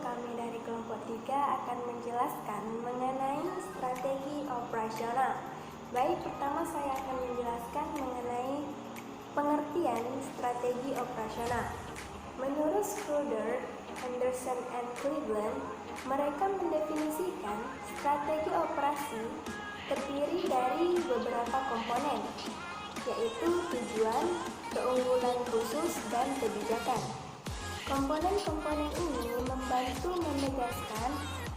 kami dari kelompok 3 akan menjelaskan mengenai strategi operasional. Baik, pertama saya akan menjelaskan mengenai pengertian strategi operasional. Menurut Schroeder, Henderson, and Cleveland, mereka mendefinisikan strategi operasi terdiri dari beberapa komponen, yaitu tujuan, keunggulan khusus, dan kebijakan. Komponen-komponen ini membantu menegaskan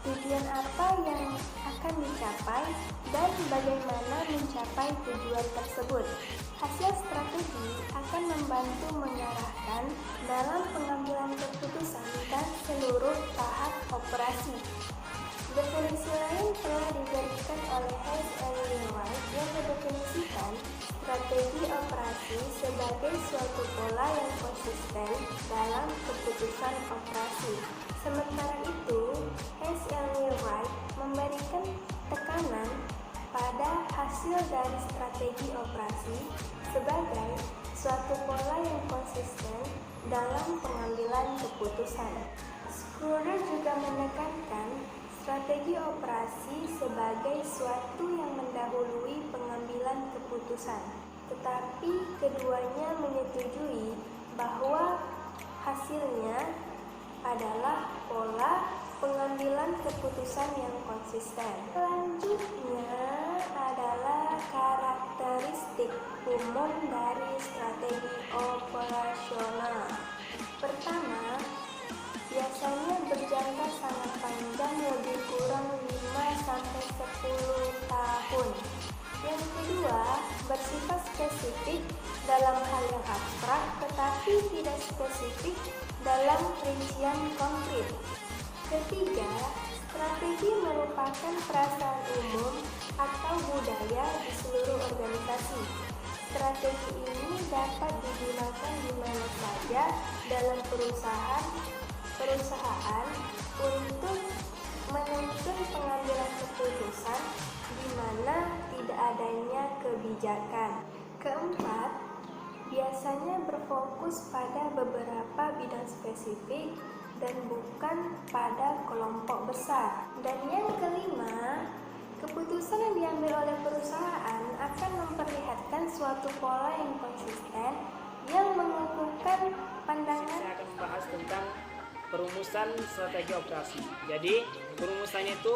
tujuan apa yang akan dicapai dan bagaimana mencapai tujuan tersebut. Hasil strategi akan membantu mengarahkan dalam pengambilan keputusan dan seluruh tahap operasi. Definisi lain telah diberikan oleh Hayes and Wainwright yang mendefinisikan strategi operasi sebagai suatu pola yang konsisten dalam keputusan operasi. Sementara itu, Hayes and Wainwright memberikan tekanan pada hasil dari strategi operasi sebagai suatu pola yang konsisten dalam pengambilan keputusan. Schroeder juga menekankan strategi operasi sebagai suatu yang mendahului pengambilan keputusan, tetapi keduanya menyetujui bahwa hasilnya adalah pola pengambilan keputusan yang konsisten. Selanjutnya adalah karakteristik umum dari strategi operasional. Pertama, biasanya berjangka sangat panjang, lebih kurang 5-10 tahun. Yang kedua, bersifat spesifik dalam hal yang abstrak tetapi tidak spesifik dalam rincian konkret. Ketiga, strategi merupakan perasaan umum atau budaya di seluruh organisasi. Strategi ini dapat digunakan di mana saja dalam perusahaan untuk menuntun pengambilan keputusan di mana tidak adanya kebijakan. Keempat, biasanya berfokus pada beberapa bidang spesifik dan bukan pada kelompok besar. Dan yang kelima, keputusan yang diambil oleh perusahaan akan memperlihatkan suatu pola yang konsisten yang mengukuhkan pandangan. Saya akan membahas tentang perumusan strategi operasi. Jadi perumusannya itu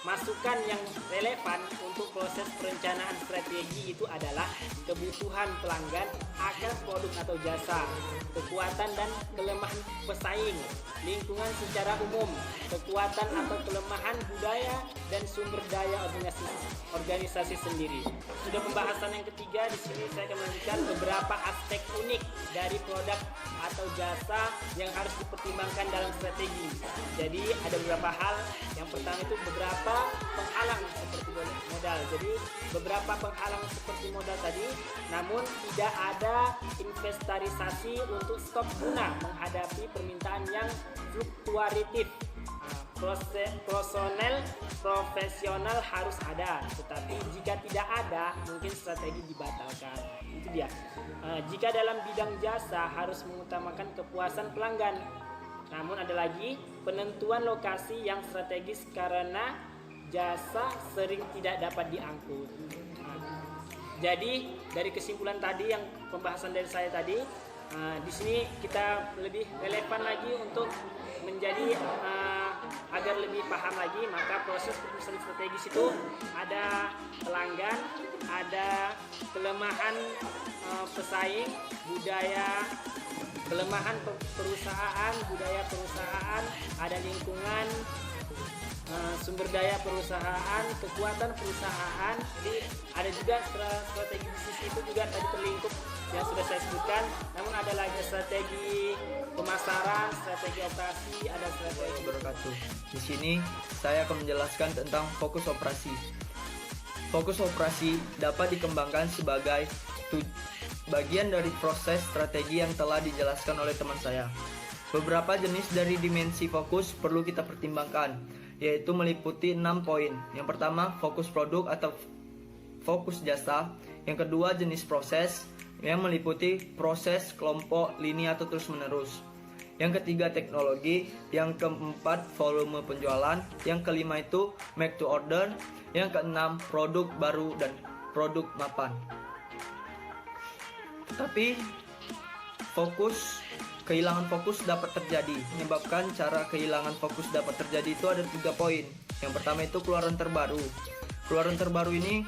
masukan yang relevan untuk proses perencanaan strategi itu adalah kebutuhan pelanggan akan produk atau jasa, kekuatan dan kelemahan pesaing, lingkungan secara umum, kekuatan atau kelemahan budaya dan sumber daya organisasi sendiri. Sudah pembahasan yang ketiga, di sini saya akan menunjukkan beberapa aspek unik dari produk atau jasa yang harus dipertimbangkan dalam strategi. Jadi ada beberapa hal. Yang pertama itu beberapa penghalang seperti modal. Jadi beberapa penghalang seperti modal tadi, namun tidak ada inventarisasi untuk stok guna menghadapi permintaan yang fluktuatif. Personel profesional harus ada, tetapi jika tidak ada, mungkin strategi dibatalkan. Itu dia. Jika dalam bidang jasa harus mengutamakan kepuasan pelanggan. Namun ada lagi penentuan lokasi yang strategis karena jasa sering tidak dapat diangkut. Jadi dari kesimpulan tadi yang pembahasan dari saya tadi, di sini kita lebih relevan lagi untuk menjadi agar lebih paham lagi, maka proses perumusan strategis itu ada pelanggan, ada kelemahan pesaing, budaya, kelemahan perusahaan, budaya perusahaan, ada lingkungan, sumber daya perusahaan, kekuatan perusahaan. Jadi ada juga strategi bisnis itu juga tadi terlingkup yang sudah saya sebutkan. Namun ada lagi strategi pemasaran, strategi operasi, ada strategi wabarakatuh. Di sini saya akan menjelaskan tentang fokus operasi. Fokus operasi dapat dikembangkan sebagai bagian dari proses strategi yang telah dijelaskan oleh teman saya. Beberapa jenis dari dimensi fokus perlu kita pertimbangkan, yaitu meliputi 6 poin. Yang pertama, fokus produk atau fokus jasa. Yang kedua, jenis proses yang meliputi proses, kelompok, lini atau terus menerus. Yang ketiga teknologi, yang keempat volume penjualan, yang kelima itu make to order, yang keenam produk baru dan produk mapan. Tetapi kehilangan fokus dapat terjadi. Menyebabkan cara kehilangan fokus dapat terjadi itu ada 3 poin. Yang pertama itu keluaran terbaru. Keluaran terbaru ini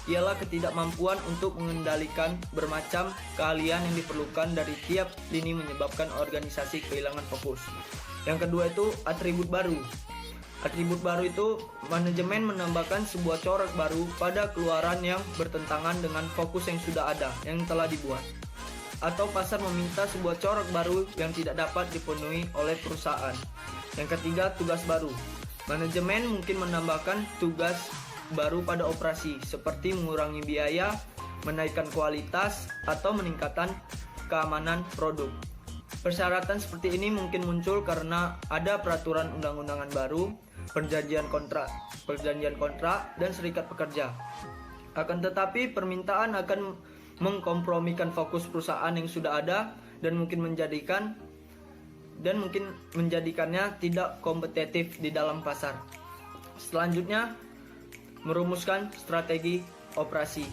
ialah ketidakmampuan untuk mengendalikan bermacam keahlian yang diperlukan dari tiap lini menyebabkan organisasi kehilangan fokus. Yang kedua itu atribut baru. Atribut baru itu manajemen menambahkan sebuah corak baru pada keluaran yang bertentangan dengan fokus yang sudah ada, yang telah dibuat. Atau pasar meminta sebuah corak baru yang tidak dapat dipenuhi oleh perusahaan. Yang ketiga, tugas baru. Manajemen mungkin menambahkan tugas baru pada operasi, seperti mengurangi biaya, menaikkan kualitas, atau meningkatkan keamanan produk. Persyaratan seperti ini mungkin muncul karena ada peraturan undang-undangan baru, perjanjian kontrak, dan serikat pekerja. Akan tetapi permintaan akan mengkompromikan fokus perusahaan yang sudah ada dan mungkin menjadikannya tidak kompetitif di dalam pasar. Selanjutnya, merumuskan strategi operasi.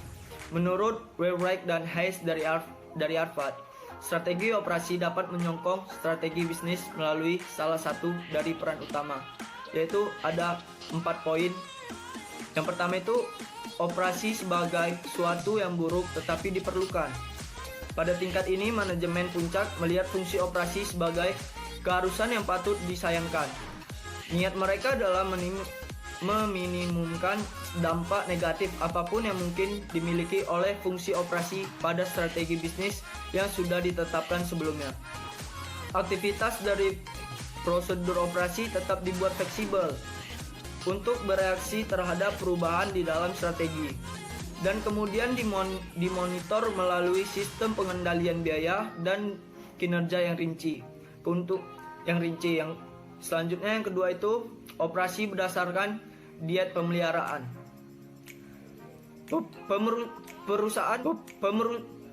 Menurut Wainwright dan Hayes dari Harvard, strategi operasi dapat menyokong strategi bisnis melalui salah satu dari peran utama, yaitu ada 4 poin. Yang pertama itu operasi sebagai suatu yang buruk tetapi diperlukan. Pada tingkat ini, manajemen puncak melihat fungsi operasi sebagai keharusan yang patut disayangkan. Niat mereka adalah meminimumkan dampak negatif apapun yang mungkin dimiliki oleh fungsi operasi pada strategi bisnis yang sudah ditetapkan sebelumnya. Aktivitas dari prosedur operasi tetap dibuat fleksibel untuk bereaksi terhadap perubahan di dalam strategi, dan kemudian dimonitor melalui sistem pengendalian biaya dan kinerja yang rinci. Yang selanjutnya, yang kedua itu operasi berdasarkan diet pemeliharaan.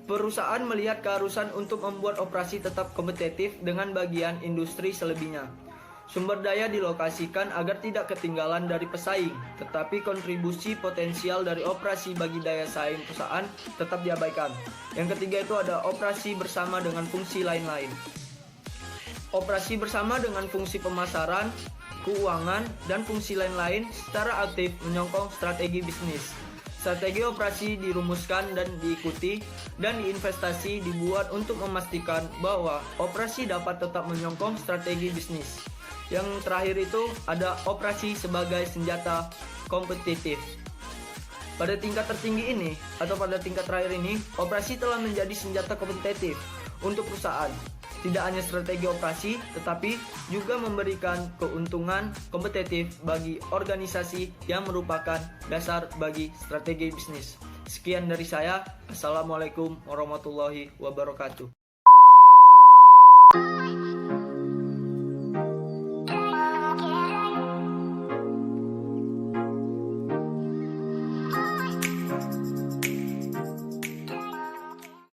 Perusahaan melihat keharusan untuk membuat operasi tetap kompetitif dengan bagian industri selebihnya. Sumber daya dilokasikan agar tidak ketinggalan dari pesaing, tetapi kontribusi potensial dari operasi bagi daya saing perusahaan tetap diabaikan. Yang ketiga itu ada operasi bersama dengan fungsi lain-lain. Operasi bersama dengan fungsi pemasaran, keuangan, dan fungsi lain-lain secara aktif menyokong strategi bisnis. Strategi operasi dirumuskan dan diikuti, dan investasi dibuat untuk memastikan bahwa operasi dapat tetap menyokong strategi bisnis. Yang terakhir itu ada operasi sebagai senjata kompetitif. Pada tingkat tertinggi ini, atau pada tingkat terakhir ini, operasi telah menjadi senjata kompetitif untuk perusahaan. Tidak hanya strategi operasi, tetapi juga memberikan keuntungan kompetitif bagi organisasi yang merupakan dasar bagi strategi bisnis. Sekian dari saya. Assalamualaikum warahmatullahi wabarakatuh.